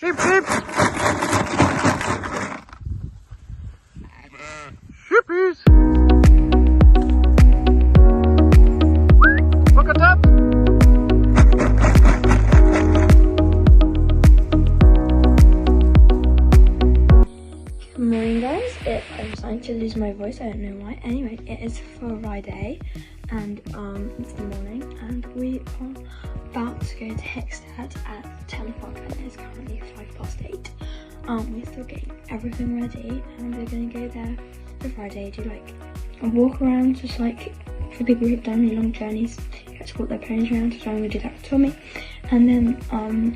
Sheep, sheep! Sheepies! Look at that! Good morning, guys. I'm starting to lose my voice, I don't know why. Anyway, it is Friday and it's the morning and we are about to go to Hickstead at 10 o'clock and it is currently 8:05. We're still getting everything ready and we're going to go there for Friday, do like a walk around, just like for people who've done really long journeys, get to walk their ponies around. So I'm going to do that with Tommy, and then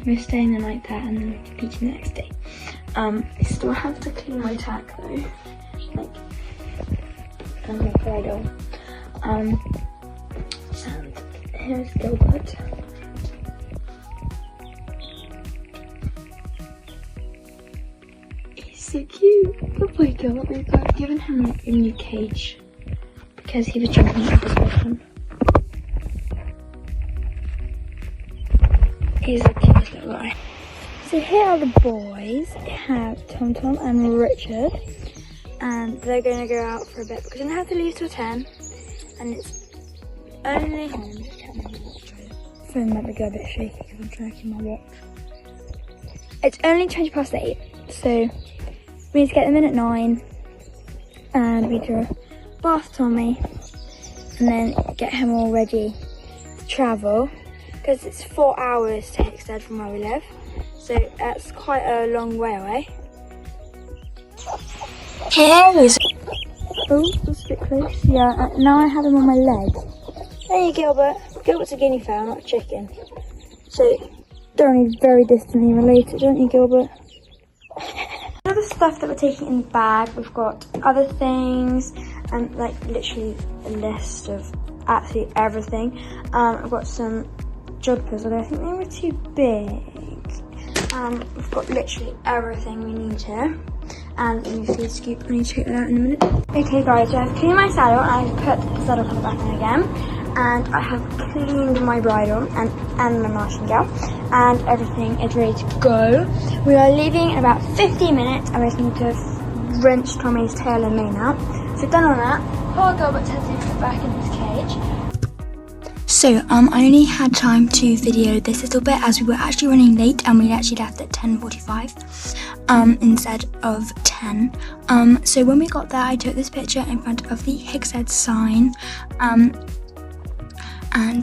we're staying the night there and then we're competing the next day. I still have to clean my tack though, like, and my bridle. And here's Gilbert. He's so cute. Good boy, Gilbert. We've given him like a new cage because he was jumping out of his bedroom. He's the cutest little guy. So here are the boys. We have Tom Tom and Richard, and they're going to go out for a bit because I don't have to leave till 10, and it's only phone might be a bit shaky because I'm tracking my watch. It's only 8:20, so we need to get them in at 9, and we do a bath Tommy, and then get him all ready to travel because it's 4 hours to Hickstead from where we live. So that's quite a long way away. Here is. Oh, that's a bit close. Yeah, now I have him on my leg. Hey, Gilbert. Gilbert's a guinea fowl, not a chicken. So they're only very distantly related, don't you, Gilbert? Other stuff that we're taking in the bag, we've got other things and like literally a list of absolutely everything. I've got some jodhpurs, although I think they were too big. We've got literally everything we need here, and you see a scoop. I need to take that out in a minute. Okay guys, so I've cleaned my saddle and I've put the saddle cover back on again, and I have cleaned my bridle and my martingale, and everything is ready to go. We are leaving in about 15 minutes and we just need to rinse Tommy's tail and mane out. So done on that, poor Gilbert has to put back in his cage. So I only had time to video this little bit as we were actually running late and we actually left at 10:45 instead of 10. So when we got there I took this picture in front of the Hickstead sign, and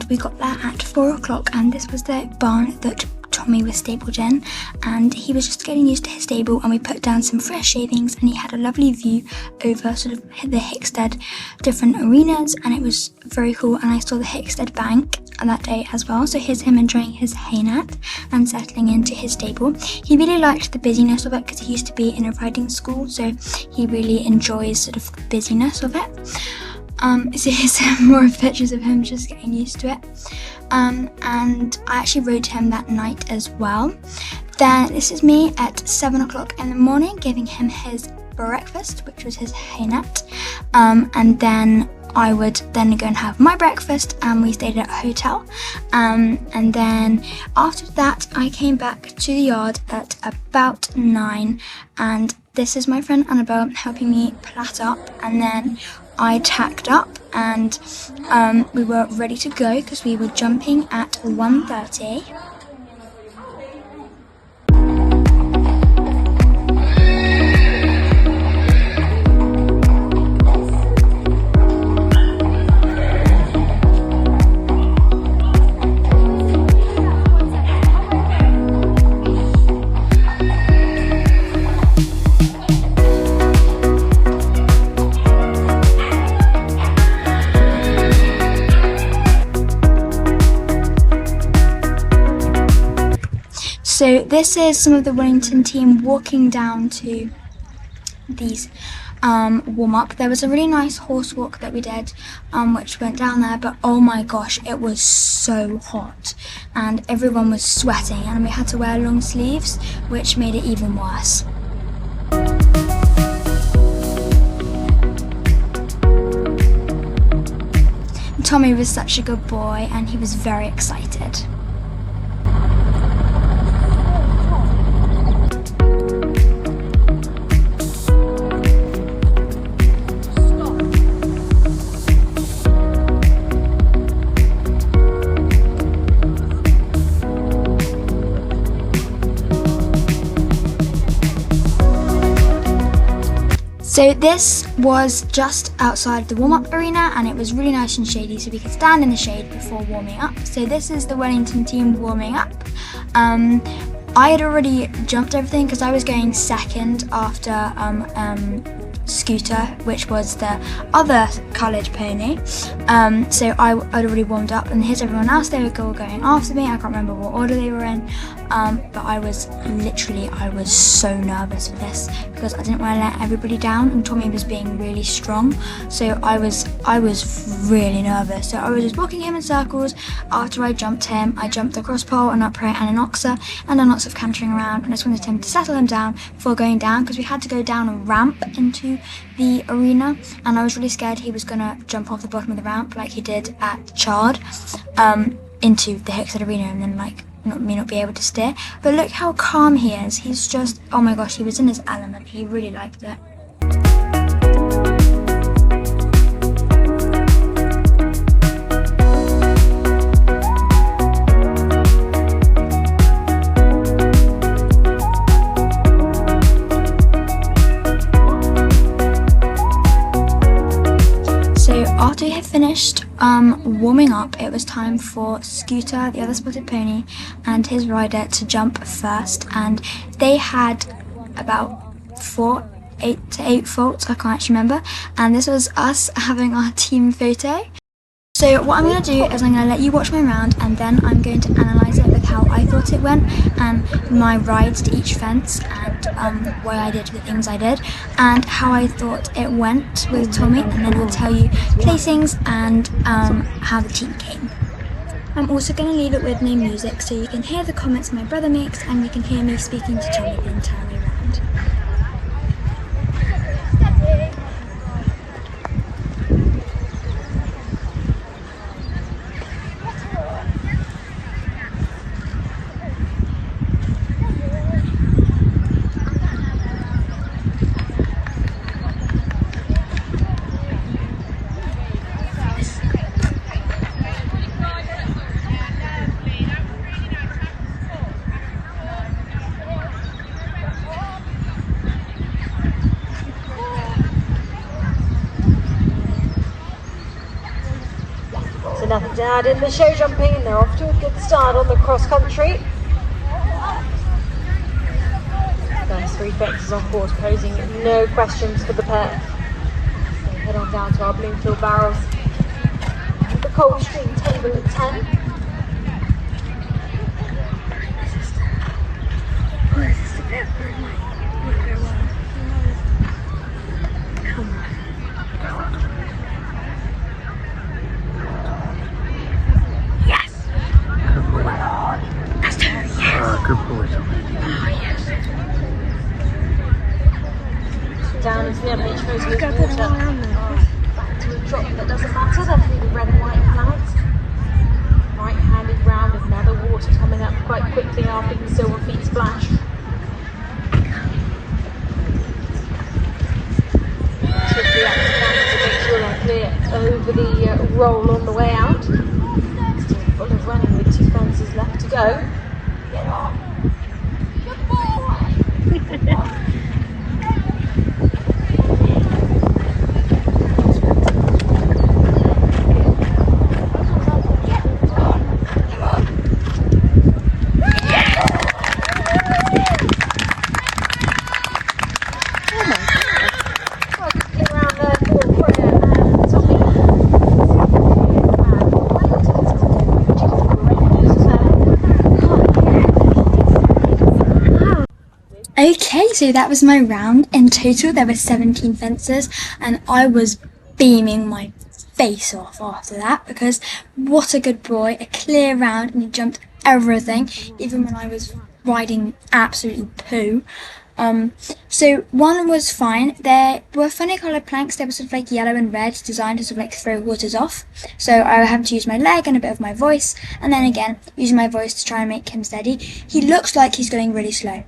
we got there at 4 o'clock, and this was the barn that Tommy was stabled in, and he was just getting used to his stable, and we put down some fresh shavings and he had a lovely view over sort of the Hickstead different arenas, and it was very cool. And I saw the Hickstead Bank on that day as well, so here's him enjoying his hay net and settling into his stable. He really liked the busyness of it because he used to be in a riding school, so he really enjoys sort of the busyness of it. So here's some more pictures of him just getting used to it. And I actually rode him that night as well. Then this is me at 7 o'clock in the morning giving him his breakfast, which was his hay net. And then I would then go and have my breakfast, and we stayed at a hotel. And then after that I came back to the yard at about 9, and this is my friend Annabelle helping me plait up, and then I tacked up and we were ready to go because we were jumping at 1:30. So this is some of the Wellington team walking down to these warm-up. There was a really nice horse walk that we did, which went down there, but oh my gosh, it was so hot and everyone was sweating, and we had to wear long sleeves, which made it even worse. Tommy was such a good boy and he was very excited. So this was just outside the warm-up arena, and it was really nice and shady, so we could stand in the shade before warming up. So this is the Wellington team warming up. I had already jumped everything because I was going second after Scooter, which was the other coloured pony. So I'd already warmed up, and here's everyone else. They were all going after me. I can't remember what order they were in, but I was so nervous for this because I didn't want to let everybody down, and Tommy was being really strong, so I was really nervous. So I was just walking him in circles. After I jumped him, I jumped the cross pole, an upright and an oxa, and then lots of cantering around, and I just wanted him to settle him down before going down, because we had to go down a ramp into the arena, and I was really scared he was gonna jump off the bottom of the ramp like he did at Chard into the Hickstead arena, and then not be able to steer. But look how calm he is. He's just, oh my gosh, he was in his element. He really liked it. After we had finished warming up, it was time for Scooter, the other spotted pony, and his rider to jump first, and they had about 8 to 8 faults, I can't actually remember, and this was us having our team photo. So what I'm going to do is I'm going to let you watch my round, and then I'm going to analyse it with how I thought it went, and my rides to each fence, and why I did the things I did, and how I thought it went with Tommy, and then I'll tell you placings and how the team came. I'm also going to leave it with no music, so you can hear the comments my brother makes, and you can hear me speaking to Tommy the entire way round. Nothing to add in the show jumping, and they're off to a good start on the cross country. First 3 fences on course, posing no questions for the pair. So head on down to our Bloomfield barrels. The Coldstream table at 10. Good boy. Down into the MH Coast water. Back to a drop that doesn't matter. They're through the red and white flags. Right-handed round of nether water coming up quite quickly after the silver feet splash. Quickly up to back to make sure they're clear over the roll on the way out. Still full of running with 2 fences left to go. Get on. Good boy. Okay, so that was my round. In total there were 17 fences, and I was beaming my face off after that, because what a good boy, a clear round, and he jumped everything, even when I was riding absolutely poo. So one was fine. There were funny coloured planks. They were sort of like yellow and red, designed to sort of like throw waters off. So I had to use my leg and a bit of my voice, and then again using my voice to try and make him steady. He looks like he's going really slow.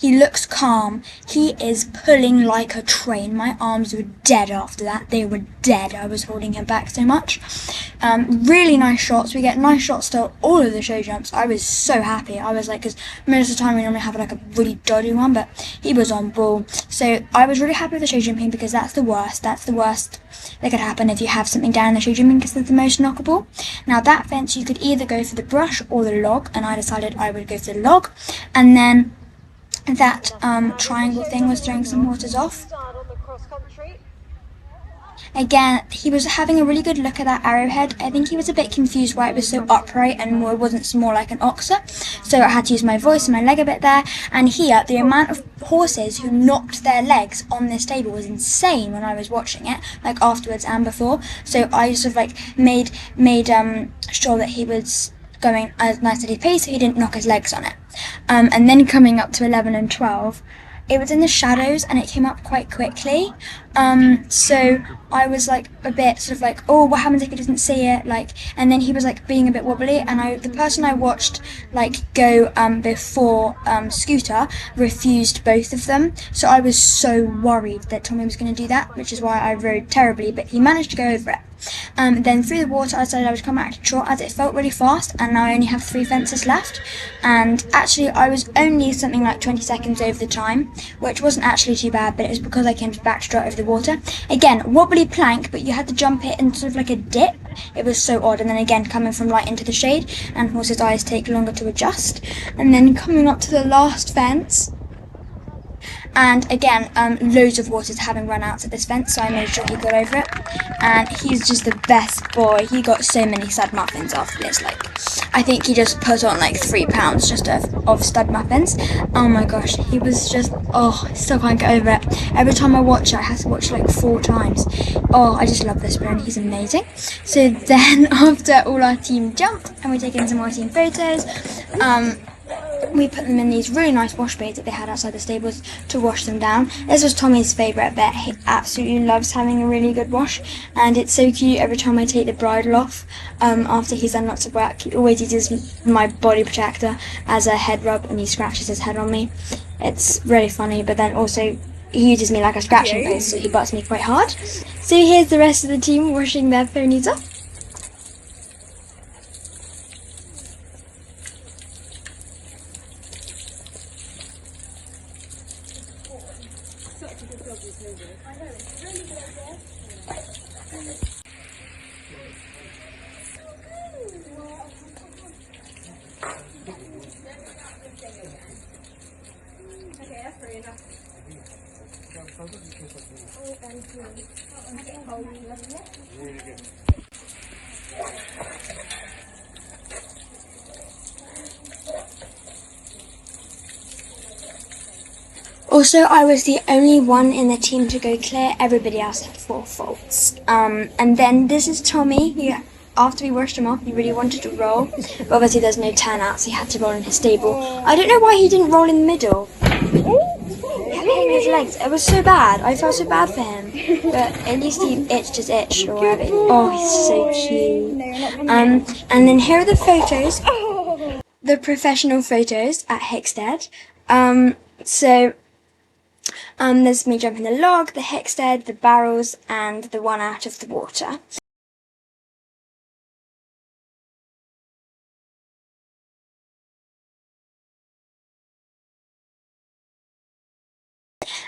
He looks calm. He is pulling like a train. My arms were dead after that. They were dead. I was holding him back so much. Really nice shots. We get nice shots to all of the show jumps. I was so happy. I was like, because most of the time we normally have like a really dodgy one, but he was on ball. So I was really happy with the show jumping because that's the worst. That's the worst that could happen if you have something down in the show jumping because it's the most knockable. Now that fence, you could either go for the brush or the log, and I decided I would go for the log. And then that triangle thing was throwing some horses off. Again, he was having a really good look at that arrowhead. I think he was a bit confused why it was so upright and more wasn't more like an oxer. So I had to use my voice and my leg a bit there. And here, the amount of horses who knocked their legs on this table was insane when I was watching it, like afterwards and before. So I sort of like made sure that he was going at a nice steady pace so he didn't knock his legs on it. And then coming up to 11 and 12, it was in the shadows and it came up quite quickly. So I was like a bit sort of like, oh, what happens if he doesn't see it? Like, and then he was like being a bit wobbly. And the person I watched like go before Scooter refused both of them. So I was so worried that Tommy was going to do that, which is why I rode terribly. But he managed to go over it. Then through the water, I decided I would come back to trot as it felt really fast, and now I only have 3 fences left. And actually, I was only something like 20 seconds over the time, which wasn't actually too bad, but it was because I came back to trot over the water. Again, wobbly plank, but you had to jump it in sort of like a dip. It was so odd. And then again, coming from light into the shade, and horses' eyes take longer to adjust. And then coming up to the last fence. And again, loads of horses having run out to this fence, so I made sure he got over it. And he's just the best boy. He got so many stud muffins after this. Like, I think he just put on like 3 pounds just of stud muffins. Oh my gosh, he was just, oh, I still can't get over it. Every time I watch it, I have to watch it like 4 times. Oh, I just love this boy and he's amazing. So then after all our team jumped and we're taking some more team photos, we put them in these really nice wash bays that they had outside the stables to wash them down. This was Tommy's favourite bit. He absolutely loves having a really good wash, and it's so cute every time I take the bridle off after he's done lots of work. He always uses my body protector as a head rub and he scratches his head on me. It's really funny, but then also he uses me like a scratching post, so he butts me quite hard. So here's the rest of the team washing their ponies off. Also, I was the only one in the team to go clear. Everybody else had 4 faults. And then this is Tommy. After we washed him off, he really wanted to roll. But obviously there's no turnout, so he had to roll in his stable. I don't know why he didn't roll in the middle. He kept hitting his legs. It was so bad. I felt so bad for him. But at least he itched his itch or whatever. Oh, he's so cute. And then here are the photos. The professional photos at Hickstead. There's me jumping the log, the Hickstead, the barrels, and the one out of the water.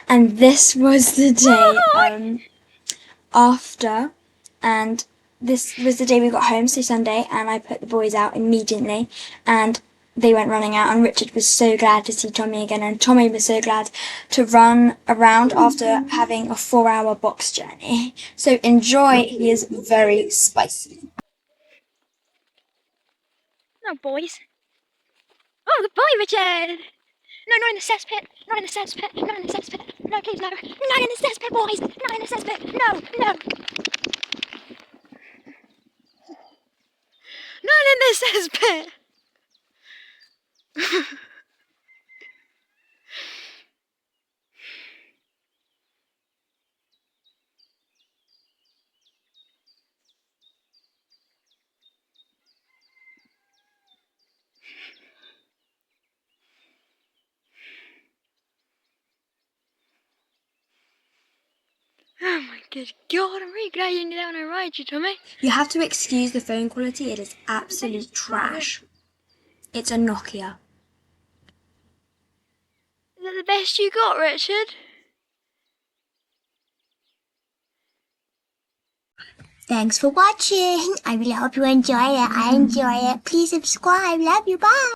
And this was the day after, and this was the day we got home, so Sunday, and I put the boys out immediately, and they went running out, and Richard was so glad to see Tommy again, and Tommy was so glad to run around after having a 4-hour box journey. So enjoy, he is very spicy. No, boys. Oh, goodbye, Richard. No, not in the cesspit. Not in the cesspit. Not in the cesspit. No, please, no. Not in the cesspit, boys. Not in the cesspit. No, no. Not in the cesspit. Oh my good God, I'm really glad you didn't do that when I ride you, Tommy. You have to excuse the phone quality, it is absolute trash. It's a Nokia. Is that the best you got, Richard? Thanks for watching. I really hope you enjoy it. I enjoy it. Please subscribe. Love you. Bye.